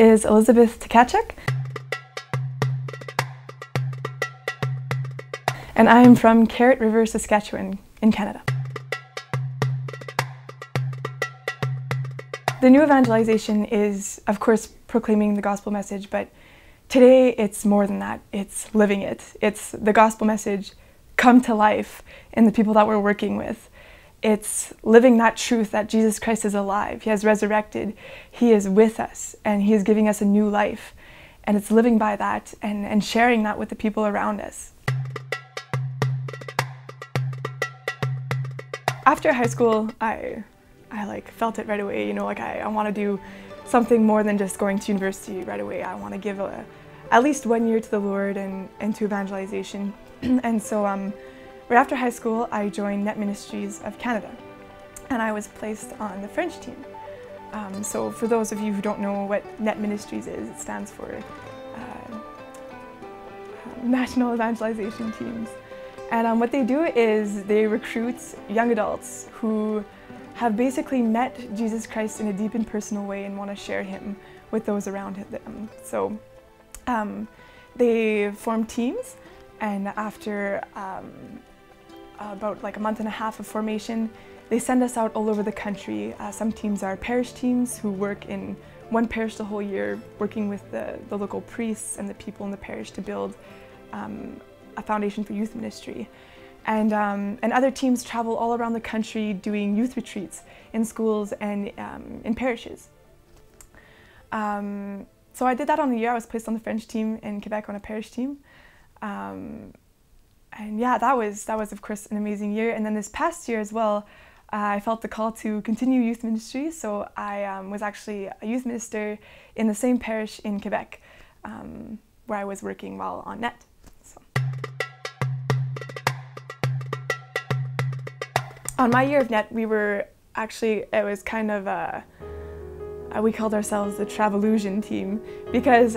is Elizabeth Tkachuk, and I am from Carrot River, Saskatchewan in Canada. The new evangelization is, of course, proclaiming the gospel message, but today it's more than that. It's living it. It's the gospel message come to life in the people that we're working with. It's living that truth that Jesus Christ is alive. He has resurrected. He is with us, and He is giving us a new life. And it's living by that and sharing that with the people around us. After high school, I felt it right away. I want to do something more than just going to university right away. I want to give at least 1 year to the Lord and to evangelization. And so right after high school, I joined Net Ministries of Canada, and I was placed on the French team. So for those of you who don't know what Net Ministries is, it stands for National Evangelization Teams. And what they do is they recruit young adults who have basically met Jesus Christ in a deep and personal way and want to share Him with those around them. So they form teams, and after about like a month and a half of formation, they send us out all over the country. Some teams are parish teams who work in one parish the whole year, working with the local priests and the people in the parish to build a foundation for youth ministry. And other teams travel all around the country doing youth retreats in schools and in parishes. So I did that on the year. I was placed on the French team in Quebec on a parish team. And yeah, that was of course an amazing year. And then this past year as well, I felt the call to continue youth ministry. So I was actually a youth minister in the same parish in Quebec, where I was working while on net. So. On my year of net, it was kind of we called ourselves the Travelusion team, because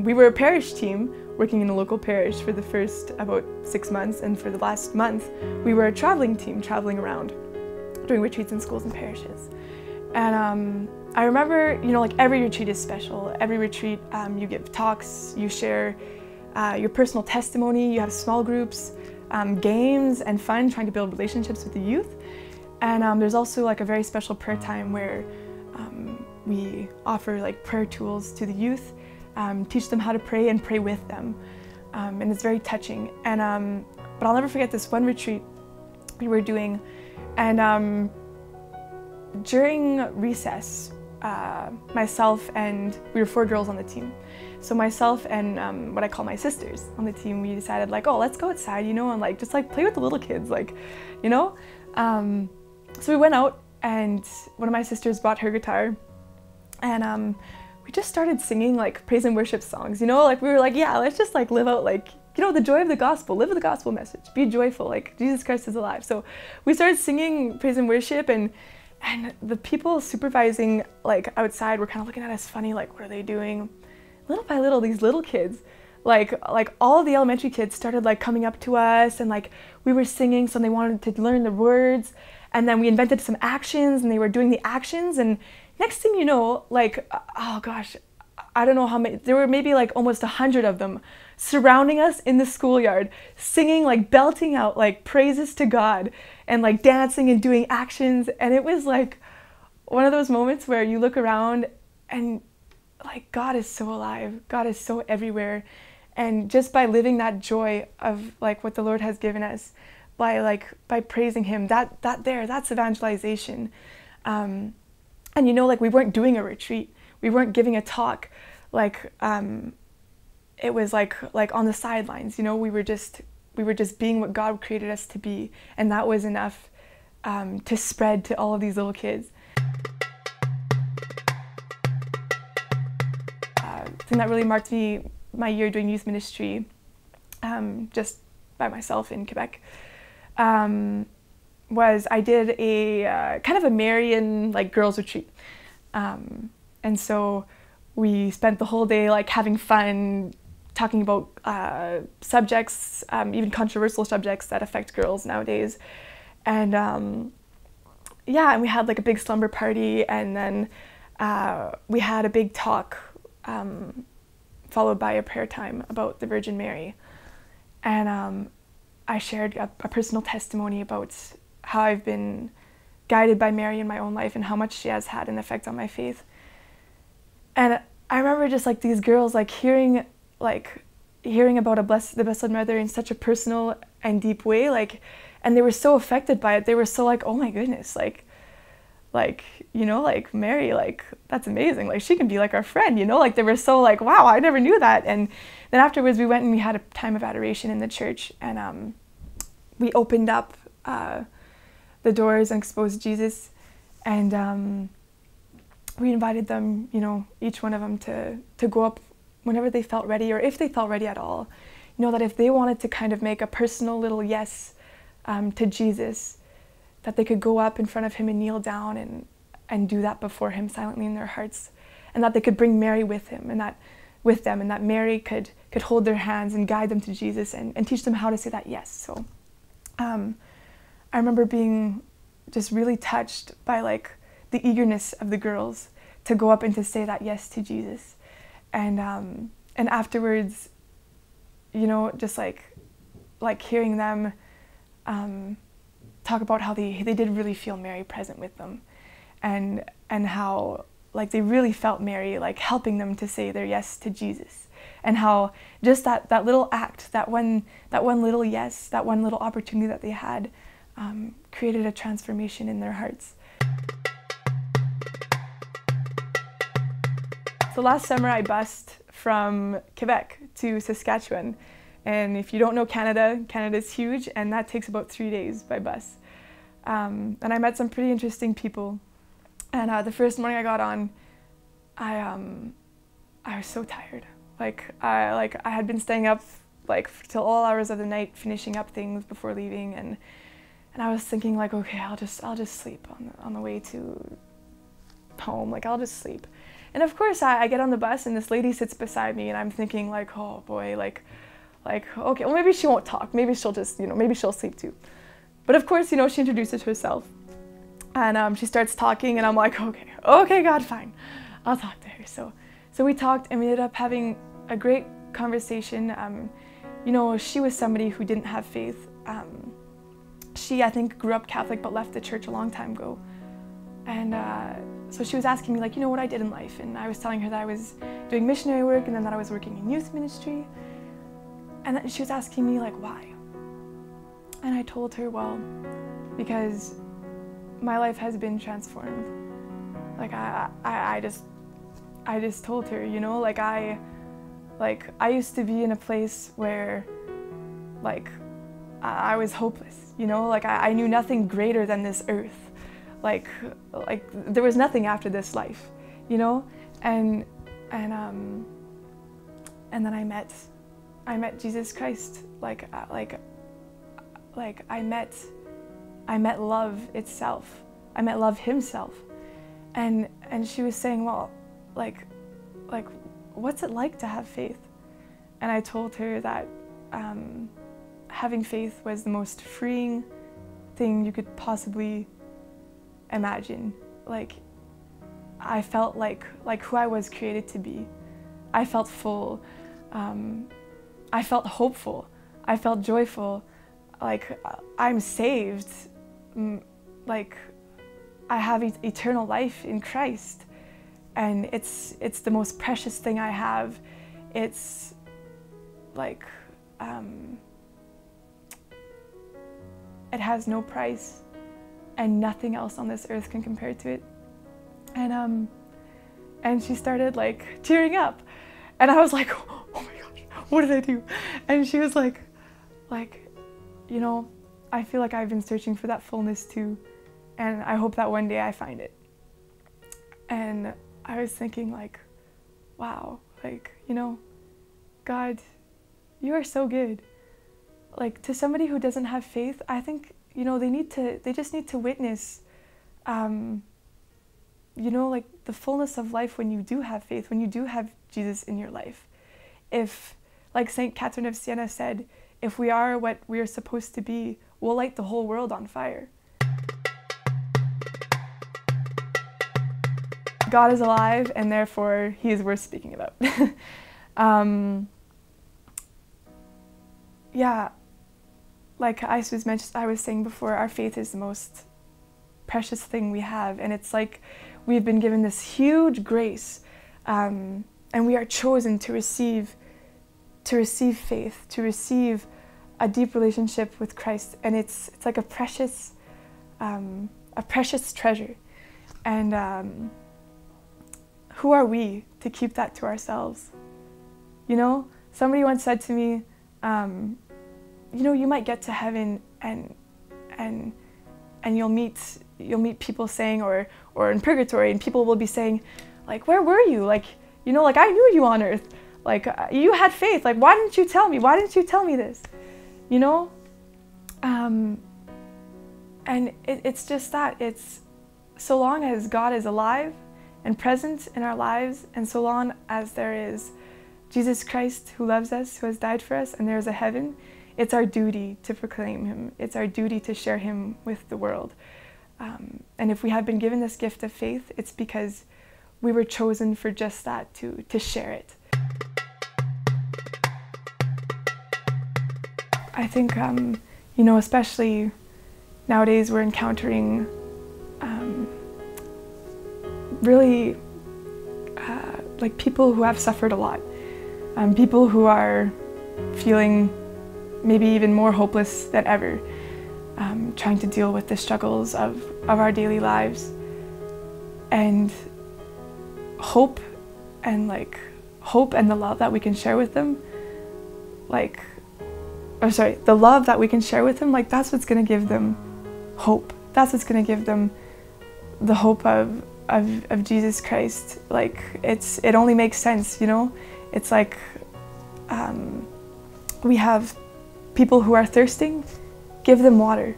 we were a parish team working in a local parish for the first about 6 months, and for the last month we were a traveling team, traveling around doing retreats in schools and parishes. And I remember, like every retreat is special. Every retreat you give talks, you share your personal testimony, you have small groups, games and fun, trying to build relationships with the youth. And there's also like a very special prayer time where we offer like prayer tools to the youth, teach them how to pray and pray with them. And it's very touching. And but I'll never forget this one retreat we were doing, and during recess, myself and we were 4 girls on the team. So myself and what I call my sisters on the team, we decided like, oh, let's go outside, and like just like play with the little kids, like, So we went out, and one of my sisters brought her guitar, and we just started singing like praise and worship songs, like we were like, yeah, let's just like live out like, the joy of the gospel, live the gospel message, be joyful, like Jesus Christ is alive. So we started singing praise and worship, and the people supervising like outside were kind of looking at us funny, like what are they doing? Little by little, these little kids, like all of the elementary kids started like coming up to us, and like we were singing, so they wanted to learn the words. And then we invented some actions, and they were doing the actions, and next thing you know, like, oh gosh, I don't know how many, there were maybe like almost 100 of them surrounding us in the schoolyard, singing, like belting out like praises to God, and like dancing and doing actions. And it was like one of those moments where you look around and like God is so alive, God is so everywhere. And just by living that joy of like what the Lord has given us, by praising Him, that's evangelization. And like we weren't doing a retreat, we weren't giving a talk, like it was like on the sidelines, we were just being what God created us to be, and that was enough to spread to all of these little kids. The thing that really marked my year doing youth ministry, just by myself in Quebec, was I did a kind of a Marian like girls retreat, and so we spent the whole day like having fun, talking about subjects, even controversial subjects that affect girls nowadays. And yeah, and we had like a big slumber party, and then we had a big talk followed by a prayer time about the Virgin Mary. And I shared a personal testimony about how I've been guided by Mary in my own life and how much she has had an effect on my faith. And I remember just like these girls hearing about the Blessed Mother in such a personal and deep way, and they were so affected by it. They were so oh my goodness, Mary, that's amazing. She can be our friend, They were so wow, I never knew that. And then afterwards we went and we had a time of adoration in the church, and we opened up the doors and exposed Jesus, and we invited them, each one of them to go up whenever they felt ready, or if they felt ready at all. That if they wanted to kind of make a personal little yes to Jesus, that they could go up in front of him and kneel down and do that before him silently in their hearts, and that they could bring Mary with them, and that Mary could hold their hands and guide them to Jesus and teach them how to say that yes. So I remember being just really touched by the eagerness of the girls to go up and to say that yes to Jesus, and afterwards, just hearing them talk about how they did really feel Mary present with them, and how they really felt Mary helping them to say their yes to Jesus, and how just that little act, that one little yes, that one little opportunity that they had created a transformation in their hearts. So last summer I bused from Quebec to Saskatchewan, and if you don't know Canada's huge, and that takes about 3 days by bus. And I met some pretty interesting people, and the first morning I got on, I was so tired. I had been staying up till all hours of the night finishing up things before leaving, and I was thinking okay, I'll just sleep on the way to home. I'll just sleep. And of course I get on the bus and this lady sits beside me, and I'm thinking oh boy, okay, well maybe she won't talk, maybe she'll just, maybe she'll sleep too. But of course, she introduces herself, and she starts talking, and I'm okay, God, fine, I'll talk to her. So we talked, and we ended up having a great conversation. She was somebody who didn't have faith. She, I think, grew up Catholic but left the church a long time ago. And so she was asking me what I did in life, and I was telling her that I was doing missionary work, and then that I was working in youth ministry. And then she was asking me why. And I told her, well, because my life has been transformed. I just told her, I used to be in a place where I was hopeless, I knew nothing greater than this earth. There was nothing after this life, and then I met Jesus Christ. I met love itself. I met love himself. And she was saying, well, what's it like to have faith? And I told her that having faith was the most freeing thing you could possibly imagine. I felt like who I was created to be. I felt full. I felt hopeful. I felt joyful. I'm saved. I have eternal life in Christ, and it's the most precious thing I have. It's it has no price, and nothing else on this earth can compare to it. And she started tearing up, and I was oh my gosh, what did I do? And she was I feel I've been searching for that fullness too, and I hope that one day I find it. And I was thinking wow, God, you are so good. To somebody who doesn't have faith, I think, they just need to witness, the fullness of life when you do have faith, when you do have Jesus in your life. If, St. Catherine of Siena said, if we are what we are supposed to be, we'll light the whole world on fire. God is alive, and therefore he is worth speaking about. Yeah, like I was saying before, our faith is the most precious thing we have, and it's like we've been given this huge grace, and we are chosen to receive faith, to receive a deep relationship with Christ, and it's like a precious treasure. And who are we to keep that to ourselves? You know, somebody once said to me, you know, you might get to heaven and you'll meet people saying, or in purgatory, and people will be saying, like, where were you? Like, you know, like, I knew you on earth. Like, you had faith. Like, why didn't you tell me? Why didn't you tell me this? You know? And it's just that. It's so long as God is alive and present in our lives, and so long as there is Jesus Christ who loves us, who has died for us, and there is a heaven, it's our duty to proclaim him. It's our duty to share him with the world. And if we have been given this gift of faith, it's because we were chosen for just that, to share it. I think, you know, especially nowadays we're encountering really like people who have suffered a lot, people who are feeling maybe even more hopeless than ever, trying to deal with the struggles of our daily lives. And hope and the love that we can share with them, the love that we can share with them, like, that's what's going to give them hope. That's what's going to give them the hope of Jesus Christ. Like, it only makes sense, you know? It's like we have people who are thirsting, give them water.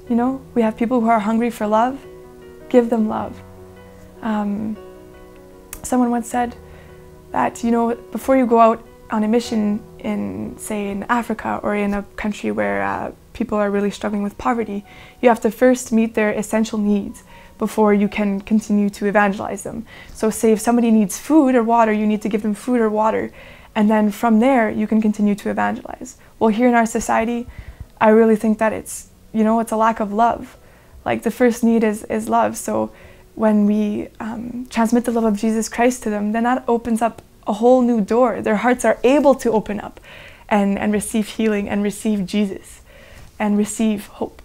You know, we have people who are hungry for love, give them love. Someone once said that, you know, before you go out on a mission in Africa or in a country where people are really struggling with poverty, you have to first meet their essential needs before you can continue to evangelize them. So say if somebody needs food or water, you need to give them food or water, and then from there you can continue to evangelize. Well, here in our society, I really think that it's, you know, it's a lack of love. Like, the first need is love. So when we transmit the love of Jesus Christ to them, then that opens up a whole new door. Their hearts are able to open up and receive healing and receive Jesus and receive hope.